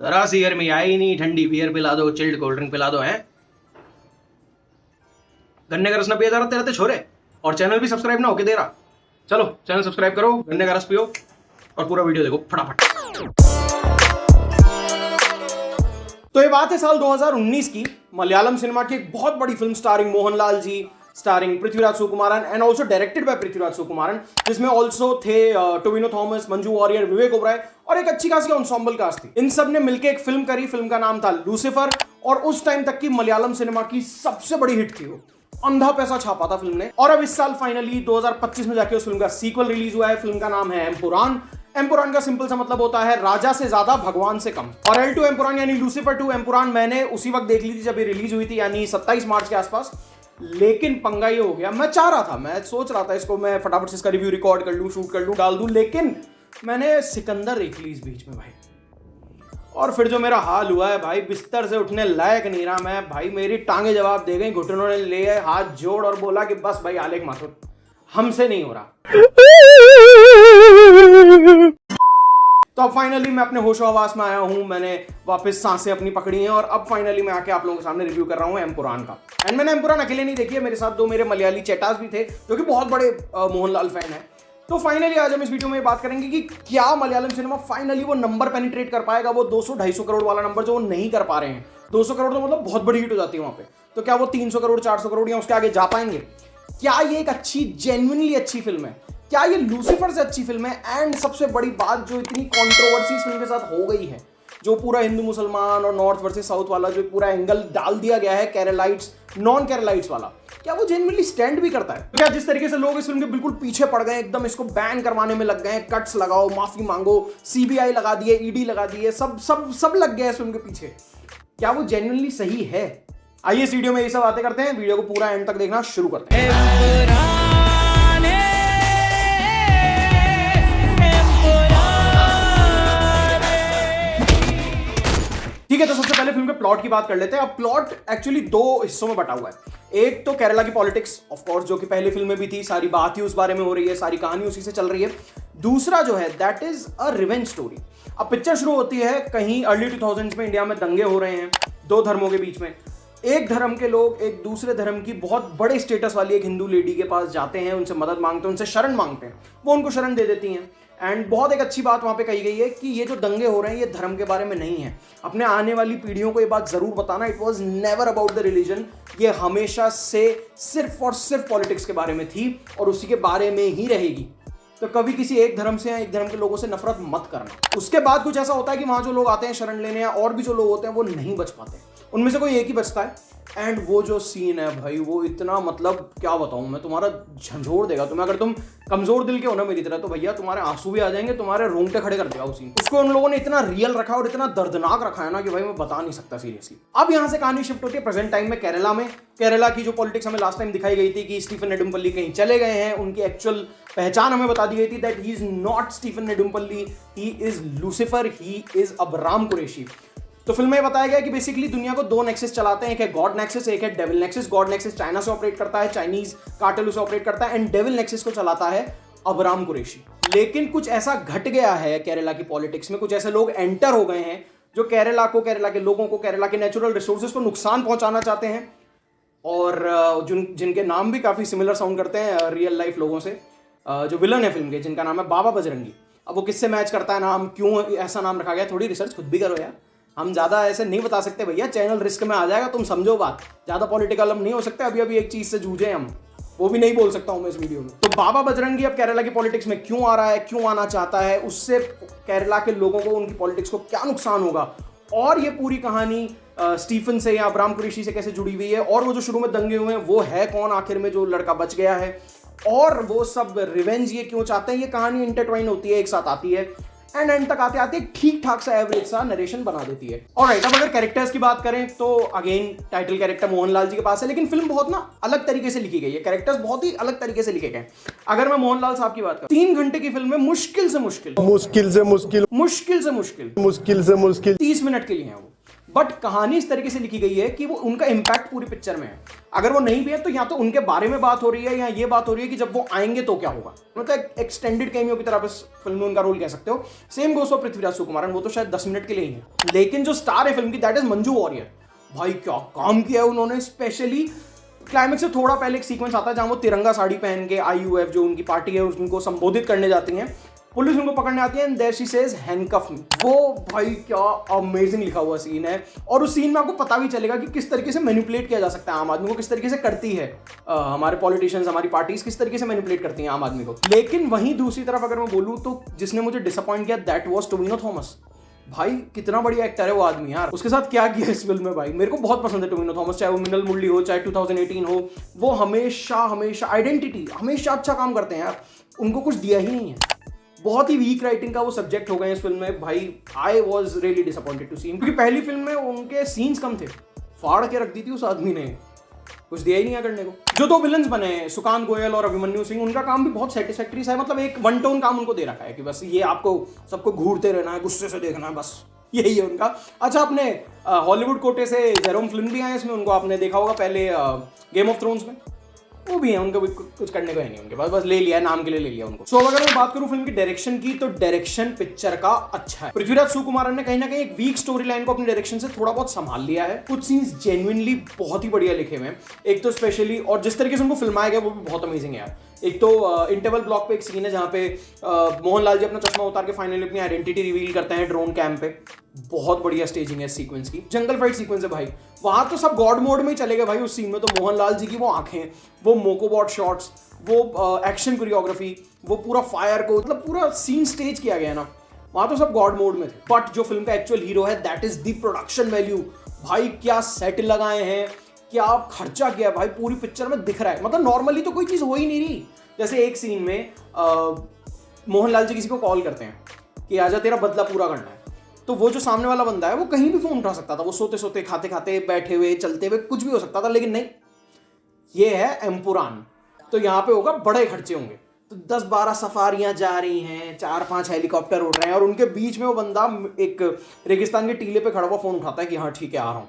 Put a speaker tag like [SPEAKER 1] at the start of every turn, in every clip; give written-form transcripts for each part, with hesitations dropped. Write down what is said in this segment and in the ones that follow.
[SPEAKER 1] जरा सी गर्मी आई नहीं, ठंडी बियर पिला दो, चिल्ड कोल्ड ड्रिंक पिला दो। हैं गन्ने का रस ना पिया जा रहा तेरा ते छोरे, और चैनल भी सब्सक्राइब ना होके दे रहा। चलो चैनल सब्सक्राइब करो, गन्ने का रस पियो और पूरा वीडियो देखो फटाफट। तो ये बात है साल 2019 की। मलयालम सिनेमा की एक बहुत बड़ी film starring Mohanlal ji, starring Prithviraj Sukumaran and also directed by Prithviraj Sukumaran, जिसमें ऑल्सो थे टोविनो थॉमस, मंजू वॉरियर, विवेक ओबराय और एक अच्छी खासी एंसेम्बल कास्ट थी। इन सब ने मिलकर एक फिल्म करी। फिल्म का नाम था लूसीफर और उस टाइम तक की मलयालम सिनेमा की सबसे बड़ी हिट थी। वो अंधा पैसा छापा था फिल्म ने। और अब इस साल फाइनली 2025 में जाके उस फिल्म का सीक्वल रिलीज हुआ है। फिल्म का नाम है एम्पुरान। एम्पुरान का सिंपल सा मतलब होता है राजा से ज्यादा भगवान से कम। और एल टू एम्पुरान यानी लूसीफर टू एम्पुरान मैंने उसी वक्त देख ली थी जब ये रिलीज हुई थी, यानी 27 मार्च के आसपास। लेकिन पंगा ये हो गया, मैं चाह रहा था, मैं सोच रहा था इसको मैं फटाफट से इसका रिव्यू रिकॉर्ड कर लूं, शूट कर लूं, डाल दूं, लेकिन मैंने सिकंदर देख ली इस बीच में भाई। और फिर जो मेरा हाल हुआ है भाई, बिस्तर से उठने लायक नहीं रहा मैं भाई। मेरी टांगे जवाब दे गई, घुटनों ने ले गए, हाथ जोड़ और बोला कि बस भाई आलेख माथुर, हमसे नहीं हो रहा। तो अब फाइनली मैं अपने होशो हवास में आया हूं, मैंने वापस सांसें अपनी पकड़ी हैं और अब फाइनली मैं आके आप लोगों के सामने रिव्यू कर रहा हूं एम्पुरान का। एंड मैंने एम्पुरान अकेले नहीं देखी है, मेरे साथ दो मेरे मलयाली चेटास भी थे जो कि बहुत बड़े मोहनलाल फैन है। तो फाइनली आज हम इस वीडियो में बात करेंगे कि क्या मलयालम सिनेमा फाइनली वो नंबर पेनिट्रेट कर पाएगा, वो 200-250 करोड़ वाला नंबर जो वो नहीं कर पा रहे हैं। 200 करोड़ तो मतलब बहुत बड़ी हिट हो जाती है वहां पे, तो क्या वो 300 करोड़ 400 करोड़ या उसके आगे जा पाएंगे? क्या ये एक अच्छी जेन्युइनली अच्छी फिल्म है? क्या ये लूसीफर से अच्छी फिल्म है? एंड सबसे बड़ी बात जो इतनी कंट्रोवर्सी इस फिल्म के साथ हो गई है, जो पूरा हिंदू मुसलमान और नॉर्थ वर्सेस साउथ वाला जो पूरा एंगल डाल दिया गया है, केरलाइट्स नॉन केरलाइट्स वाला, क्या वो जेन्युइनली स्टैंड भी करता है? क्या जिस तरीके से लोग इस फिल्म के बिल्कुल पीछे पड़ गए, एकदम इसको बैन करवाने में लग गए, कट्स लगाओ, माफी मांगो, सीबीआई लगा दिए, ईडी लगा दिए, सब लग गया इस फिल्म के पीछे, क्या वो जेन्युइनली सही है? आइए इस वीडियो में ये सब बातें करते हैं। वीडियो को पूरा एंड तक देखना शुरू करते हैं। ठीक है, तो सबसे पहले फिल्म के प्लॉट की बात कर लेते हैं। अब प्लॉट एक्चुअली दो हिस्सों में बटा हुआ है। एक तो केरला की पॉलिटिक्स ऑफ कोर्स, जो कि पहली फिल्म में भी थी, सारी बात ही उस बारे में हो रही है, सारी कहानी उसी से चल रही है। दूसरा जो है that is a revenge story. अब पिक्चर शुरू होती है कहीं अर्ली 2000s में, इंडिया में दंगे हो रहे हैं दो धर्मों के बीच में। एक धर्म के लोग एक दूसरे धर्म की बहुत बड़े स्टेटस वाली एक हिंदू लेडी के पास जाते हैं, उनसे मदद मांगते हैं, उनसे शरण मांगते हैं, वो उनको शरण दे देती हैं। एंड बहुत एक अच्छी बात वहां पे कही गई है कि ये जो दंगे हो रहे हैं ये धर्म के बारे में नहीं है। अपने आने वाली पीढ़ियों को ये बात जरूर बताना, it was never about the religion. ये हमेशा से सिर्फ और सिर्फ पॉलिटिक्स के बारे में थी और उसी के बारे में ही रहेगी। तो कभी किसी एक धर्म से या एक धर्म के लोगों से नफरत मत करना। उसके बाद कुछ ऐसा होता है कि वहां जो लोग आते हैं शरण लेने, या और भी जो लोग होते हैं वो नहीं बच पाते, उनमें से कोई एक ही बचता है। एंड वो जो सीन है भाई, वो इतना मतलब क्या बताऊं मैं, तुम्हारा झंझोड़ देगा तुम्हें। अगर तुम कमजोर दिल के हो ना मेरी तरह, तो भैया तुम्हारे आंसू भी आ जाएंगे, तुम्हारे रोंगटे खड़े कर देगा वो सीन। उसको उन लोगों ने इतना रियल रखा और इतना दर्दनाक रखा है ना कि भाई मैं बता नहीं सकता सीरियसली। अब यहाँ से कहानी शिफ्ट होती है प्रेजेंट टाइम में, केरला में। केरला की जो पॉलिटिक्स हमें लास्ट टाइम दिखाई गई थी कि स्टीफन नेडुम्पल्ली कहीं चले गए हैं, उनकी एक्चुअल पहचान हमें बता दी गई थी that he is not Stephen Nedumpally, he is Lucifer, he is Abram Qureshi. तो फिल्म में बताया गया कि बेसिकली दुनिया को दो नेक्सस चलाते हैं, एक है गॉड नेक्सस, एक है devil nexus. God nexus China से ऑपरेट करता है, चाइनीज कार्टेल उसे ऑपरेट करता है, एंड डेविल नेक्सस को चलाता है अबराम कुरैशी। लेकिन कुछ ऐसा घट गया है केरला की पॉलिटिक्स में, कुछ ऐसे लोग एंटर हो गए हैं जो केरला को, केरला के लोगों को, केरला के नेचुरल रिसोर्सेज को नुकसान पहुंचाना चाहते हैं, और जिनके नाम भी काफी सिमिलर साउंड करते हैं रियल लाइफ लोगों से। जो विलन है फिल्म के, जिनका नाम है बाबा बजरंगी। अब वो किससे मैच करता है नाम, क्यों ऐसा नाम रखा गया, थोड़ी रिसर्च खुद भी करो यार, हम ज्यादा ऐसे नहीं बता सकते भैया, चैनल रिस्क में आ जाएगा, तुम समझो बात। ज्यादा पॉलिटिकल हम नहीं हो सकते, अभी एक चीज से जूझे हम, वो भी नहीं बोल सकता हूं मैं इस वीडियो में। तो बाबा बजरंगी अब केरला की पॉलिटिक्स में क्यों आ रहा है, क्यों आना चाहता है, उससे केरला के लोगों को, उनकी पॉलिटिक्स को क्या नुकसान होगा, और ये पूरी कहानी स्टीफन से या अबराम कुरैशी से कैसे जुड़ी हुई है, और वो जो शुरू में दंगे हुए हैं वो है कौन आखिर में जो लड़का बच गया है, और वो सब रिवेंज ये क्यों चाहते हैं, ये कहानी इंटरट्वाइन होती है, एक साथ आती है, एंड एंड तक आते आते एक ठीक ठाक सा एवरेज सा नरेशन बना देती है। ऑलराइट, अब अगर कैरेक्टर्स की बात करें तो again title character Mohanlal ji के पास है, लेकिन फिल्म बहुत ना अलग तरीके से लिखी गई है, कैरेक्टर्स बहुत ही अलग तरीके से लिखे गए। अगर मैं मोहनलाल साहब की बात करूं, 3 घंटे की फिल्म में मुश्किल से मुश्किल 30 मिनट के लिए है वो। बट कहानी इस तरीके से लिखी गई है कि वो उनका इंपैक्ट पूरी पिक्चर में है। अगर वो नहीं भी है तो या तो उनके बारे में बात हो रही है या ये बात हो रही है कि जब वो आएंगे तो क्या होगा, मतलब एक्सटेंडेड कैमियो की तरह इस फिल्म में उनका रोल कह सकते हो। Same goes for Prithviraj Sukumaran, वो तो शायद 10 मिनट के लिए ही है, लेकिन जो स्टार है फिल्म की दैट इज मंजू वॉरियर। भाई क्या काम किया है उन्होंने। स्पेशली क्लाइमेक्स से थोड़ा पहले एक सीक्वेंस आता है जहां वो तिरंगा साड़ी पहन के IUF जो उनकी पार्टी है उनको संबोधित करने जाती हैं, पुलिस उनको पकड़ने आती है and there she says handcuff me. वो भाई क्या अमेजिंग लिखा हुआ सीन है, और उस सीन में आपको पता भी चलेगा कि किस तरीके से मैनिपुलेट किया जा सकता है आम आदमी को, किस तरीके से करती है हमारे पॉलिटिशियंस, हमारी पार्टीज किस तरीके से मैनिपुलेट करती हैं आम आदमी को। लेकिन वहीं दूसरी तरफ अगर मैं बोलूँ तो जिसने मुझे डिसअपॉइंट किया दैट वाज टोविनो थॉमस। भाई कितना बढ़िया एक्टर है वो आदमी यार, उसके साथ क्या किया इस फिल्म में भाई, मेरे को बहुत पसंद है टोविनो थॉमस। चाहे वो मिनल मुरली हो, चाहे 2018 हो, वो हमेशा आइडेंटिटी हमेशा अच्छा काम करते हैं यार, उनको कुछ दिया ही नहीं है। बहुत ही वीक राइटिंग का वो सब्जेक्ट हो गए इस फिल्म में भाई। I was really disappointed to see, क्योंकि पहली फिल्म में उनके सीन्स कम थे, फाड़ के रख दी थी उस आदमी ने, कुछ दिया ही नहीं है करने को। जो दो विलन्स बने सुकांत गोयल और अभिमन्यु सिंह, उनका काम भी बहुत सेटिस्फैक्टरी सा है, मतलब एक वन टोन काम उनको दे रखा है कि बस ये आपको सबको घूरते रहना है, गुस्से से देखना है, बस यही है उनका। अच्छा, अपने हॉलीवुड कोटे से जेरोम फ्लिन भी आए इसमें, उनको आपने देखा होगा पहले गेम ऑफ थ्रोन्स में, वो भी है, उनको भी कुछ करने को है नहीं उनके पास, बस ले लिया नाम के लिए ले लिया उनको। सो अगर मैं बात करूं फिल्म की डायरेक्शन की, तो डायरेक्शन पिक्चर का अच्छा है। पृथ्वीराज सुकुमारन ने कहीं ना कहीं एक वीक स्टोरी लाइन को अपनी डायरेक्शन से थोड़ा बहुत संभाल लिया है। कुछ सीन्स जेन्युइनली बहुत ही बढ़िया लिखे हुए हैं, एक तो स्पेशली, और जिस तरीके से उनको फिल्माया गया वो भी बहुत अमेजिंग है यार। एक तो इंटरवल ब्लॉक पे एक सीन है जहाँ पे मोहनलाल जी अपना चश्मा उतार के फाइनली अपनी आइडेंटिटी रिवील करते हैं ड्रोन कैंप पे। बहुत बढ़िया स्टेजिंग है इस सीक्वेंस की। जंगल फाइट सीक्वेंस है भाई, वहां तो सब गॉड मोड में ही चले गए भाई उस सीन में। तो मोहनलाल जी की वो आंखें, वो मोकोबॉट शॉट्स, वो एक्शन कोरियोग्राफी, वो पूरा फायर को, मतलब पूरा सीन स्टेज किया गया ना, वहां तो सब गॉड मोड में थे। बट जो फिल्म का एक्चुअल हीरो है that is the production value. भाई क्या सेट लगाए हैं, क्या खर्चा किया भाई, पूरी पिक्चर में दिख रहा है। मतलब नॉर्मली तो कोई चीज हो ही नहीं रही। जैसे एक सीन में मोहनलाल जी किसी को कॉल करते हैं कि आजा तेरा बदला पूरा करना है, तो वो जो सामने वाला बंदा है वो कहीं भी फोन उठा सकता था, वो सोते सोते, खाते खाते, बैठे हुए, चलते हुए, कुछ भी हो सकता था। लेकिन नहीं, ये है एम्पुरान, तो यहाँ पे होगा बड़े खर्चे होंगे। तो 10-12 सफारियां जा रही हैं, 4-5 हेलीकॉप्टर उड़ रहे हैं, और उनके बीच में वो बंदा एक रेगिस्तान के टीले पे खड़ा हुआ फोन उठाता है कि हाँ ठीक है आ रहा हूँ।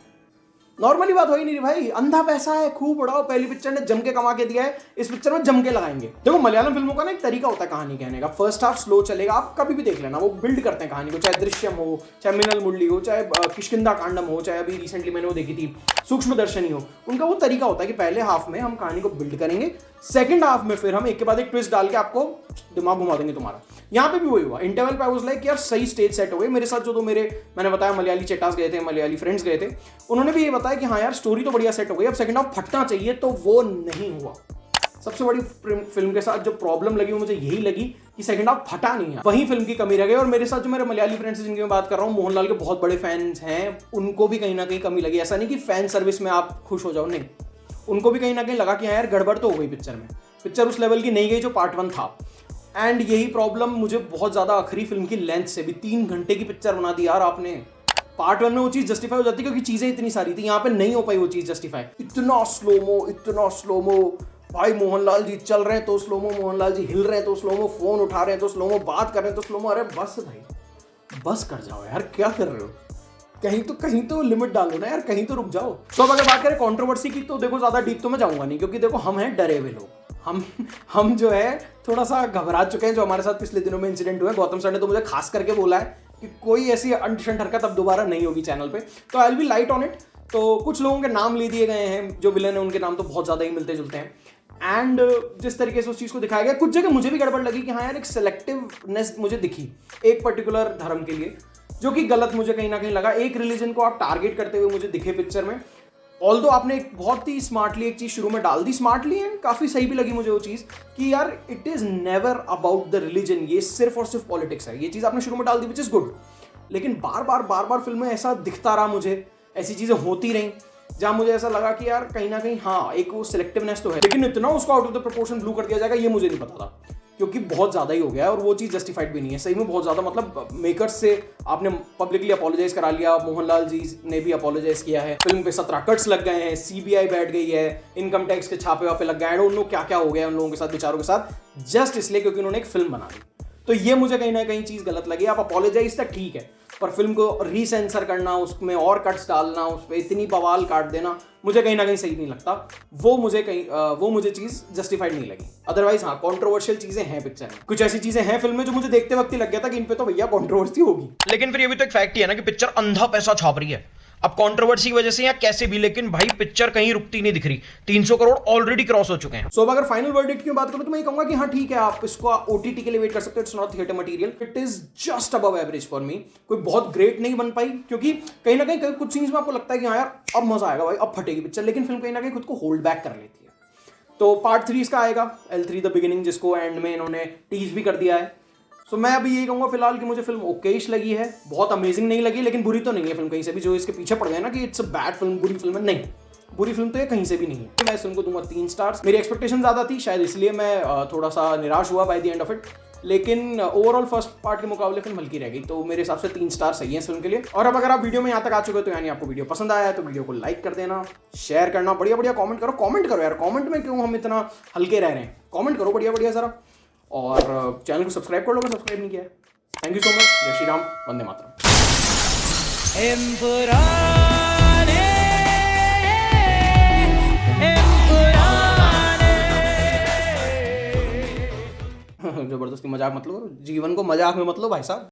[SPEAKER 1] नॉर्मली बात हो ही नहीं रही भाई, अंधा पैसा है, खूब उड़ाओ। पहली पिक्चर ने जम के कमा के दिया है, इस पिक्चर में जम के लगाएंगे। देखो मलयालम फिल्मों का ना एक तरीका होता है कहानी कहने का, फर्स्ट हाफ स्लो चलेगा, आप कभी भी देख लेना, वो बिल्ड करते हैं कहानी को, चाहे दृश्यम हो, चाहे मिनल मुरली हो, चाहे किष्किंधा कांडम हो, चाहे अभी रिसेंटली मैंने वो देखी थी सूक्ष्मदर्शनी हो। उनका वो तरीका होता है कि पहले हाफ में हम कहानी को बिल्ड करेंगे, सेकंड हाफ में फिर हम एक के बाद एक ट्विस्ट डाल के आपको दिमाग घुमा देंगे तुम्हारा। यहाँ पे भी वही हुआ। इंटरवल पे आई वाज लाइक यार सही स्टेज सेट हो गई। मेरे साथ जो तो मैंने बताया मलयाली चेटास गए थे, मलयाली फ्रेंड्स गए थे, उन्होंने भी ये बताया कि हाँ यार स्टोरी तो बढ़िया सेट हो गई, अब सेकंड हाफ फटना चाहिए, तो वो नहीं हुआ। सबसे बड़ी फिल्म के साथ जो प्रॉब्लम लगी वो मुझे यही लगी कि सेकंड हाफ फटा नहीं है, वही फिल्म की कमी रह गई। और मेरे साथ जो मेरे मलयाली फ्रेंड्स हैं जिनकी मैं बात कर रहा हूँ, मोहनलाल के बहुत बड़े फैंस हैं, उनको भी कहीं ना कहीं कमी लगी। ऐसा नहीं कि फैन सर्विस में आप खुश हो जाओ, नहीं, उनको भी कहीं ना कहीं लगा कि हाँ यार गड़बड़ तो हो गई पिक्चर में, पिक्चर उस लेवल की नहीं गई जो पार्ट 1 था। एंड यही प्रॉब्लम मुझे बहुत ज्यादा आखिरी फिल्म की लेंथ से भी, 3 घंटे की पिक्चर बना दी यार आपने। पार्ट 1 में वो चीज जस्टिफाई हो जाती क्योंकि चीजें इतनी सारी थी, यहाँ पे नहीं हो पाई वो चीज जस्टिफाई। इतना स्लोमो भाई, मोहनलाल जी चल रहे हैं तो स्लोमो, मोहनलाल जी हिल रहे हैं तो स्लोमो, फोन उठा रहे हैं तो स्लोमो, बात कर रहे हैं तो स्लोमो। अरे बस भाई बस कर जाओ यार, क्या कर रहे हो, कहीं तो लिमिट डालो ना यार, कहीं तो रुक जाओ। तो अगर बात करें कंट्रोवर्सी की, तो देखो ज्यादा डीप तो मैं जाऊंगा नहीं, क्योंकि देखो हम हैं डरे हुए लोग, हम जो है थोड़ा सा घबरा चुके हैं। जो हमारे साथ पिछले दिनों में इंसिडेंट हुए, गौतम सर ने तो मुझे खास करके बोला है कि कोई ऐसी अनडिसेंट हरकत अब दोबारा नहीं होगी चैनल पे, तो I will be light on it. तो कुछ लोगों के नाम ले दिए गए हैं, जो विलन है उनके नाम तो बहुत ज्यादा ही मिलते जुलते हैं। एंड जिस तरीके से उस चीज को दिखाया गया, कुछ जगह मुझे भी गड़बड़ लगी कि हाँ यार एक सिलेक्टिवनेस मुझे दिखी एक पर्टिकुलर धर्म के लिए, जो कि गलत मुझे कहीं ना कहीं लगा। एक रिलीजन को आप टारगेट करते हुए मुझे दिखे पिक्चर में। ऑल्दो आपने एक बहुत ही स्मार्टली एक चीज शुरू में डाल दी, स्मार्टली, एंड काफी सही भी लगी मुझे वो चीज कि यार it is never about the religion, ये सिर्फ और सिर्फ पॉलिटिक्स है। ये चीज आपने शुरू में डाल दी विच इज गुड, लेकिन बार बार फिल्म में ऐसा दिखता रहा, मुझे ऐसी चीजें होती रही जहां मुझे ऐसा लगा कि यार कहीं ना कहीं हाँ एक वो सिलेक्टिवनेस तो है, लेकिन इतना उसको out of the proportion blue कर दिया जाएगा ये मुझे नहीं पता था, क्योंकि बहुत ज्यादा ही हो गया है और वो चीज जस्टिफाइड भी नहीं है सही में। बहुत ज्यादा, मतलब मेकर्स से आपने पब्लिकली अपोलोजाइज करा लिया, मोहनलाल जी ने भी अपोलोजाइज किया है, फिल्म पे 17 कट्स लग गए हैं, सीबीआई बैठ गई है, इनकम टैक्स के छापे वापे लग गए हैं, उन लोग क्या क्या हो गया उन लोगों के साथ, बेचारों के साथ, जस्ट इसलिए क्योंकि उन्होंने एक फिल्म बना दी। तो ये मुझे कहीं ना कहीं चीज गलत लगी। आप अपोलोजाइज तक ठीक है, पर फिल्म को रीसेंसर करना, उसमें और कट्स डालना, उस पर इतनी बवाल काट देना मुझे कहीं ना कहीं सही नहीं लगता। वो मुझे चीज़ जस्टिफाइड नहीं लगी। अदरवाइज हाँ, कंट्रोवर्शियल चीज़ें हैं पिक्चर में, कुछ ऐसी चीज़ें हैं फिल्म में जो मुझे देखते वक्त ही लग गया था कि इन पे तो भैया कंट्रोवर्सी होगी। लेकिन फिर ये भी तो एक फैक्ट ही है ना कि पिक्चर अंधा पैसा छाप रही है। अब कंट्रोवर्सी की वजह से या कैसे भी, लेकिन भाई पिक्चर कहीं रुकती नहीं दिख रही। 300 करोड़ ऑलरेडी क्रॉस हो चुके हैं। सो अगर फाइनल वर्डिक्ट की बात करूं तो मैं ये कहूंगा कि हाँ ठीक है, आप इसको ओटीटी के लिए वेट कर सकते हो। It's not theatre material, it is just above average for me. कोई बहुत ग्रेट नहीं बन पाई, क्योंकि कहीं ना कहीं कुछ सीन्स में आपको लगता है कि हाँ यार अब मजा आएगा भाई, अब फटेगी पिक्चर, लेकिन फिल्म कहीं ना कहीं खुद को होल्ड बैक कर लेती है। तो पार्ट 3 इसका आएगा, L3 द बिगिनिंग, जिसको एंड में इन्होंने टीज भी कर दिया है। सो मैं अभी यही कहूँगा फिलहाल कि मुझे फिल्म ओकेश लगी है, बहुत अमेजिंग नहीं लगी, लेकिन बुरी तो नहीं है फिल्म कहीं से भी। जो इसके पीछे पड़ गए ना कि इट्स अ बैड फिल्म, बुरी फिल्म है, नहीं, बुरी फिल्म तो ये कहीं से भी नहीं है। मैं इस फिल्म को दूंगा 3 स्टार्स। मेरी एक्सपेक्टेशन ज़्यादा थी, शायद इसलिए मैं थोड़ा सा निराश हुआ by the end of it, लेकिन ओवरऑल फर्स्ट पार्ट के मुकाबले फिल्म हल्की रह गई। तो मेरे हिसाब से 3 स्टार सही है इस फिल्म के लिए। और अब अगर आप वीडियो में यहाँ तक आ चुके हो तो यानी आपको वीडियो पसंद आया है, तो वीडियो को लाइक कर देना, शेयर करना, बढ़िया बढ़िया कमेंट करो यार। कमेंट में क्यों हम इतना हल्के रह रहे हैं, कमेंट करो बढ़िया बढ़िया ज़रा, और चैनल को सब्सक्राइब कर लो अगर सब्सक्राइब नहीं किया है। Thank you so much. जय श्री राम, वंदे मातरम। जबरदस्ती मजाक मत लो, जीवन को मजाक में मत लो भाई साहब।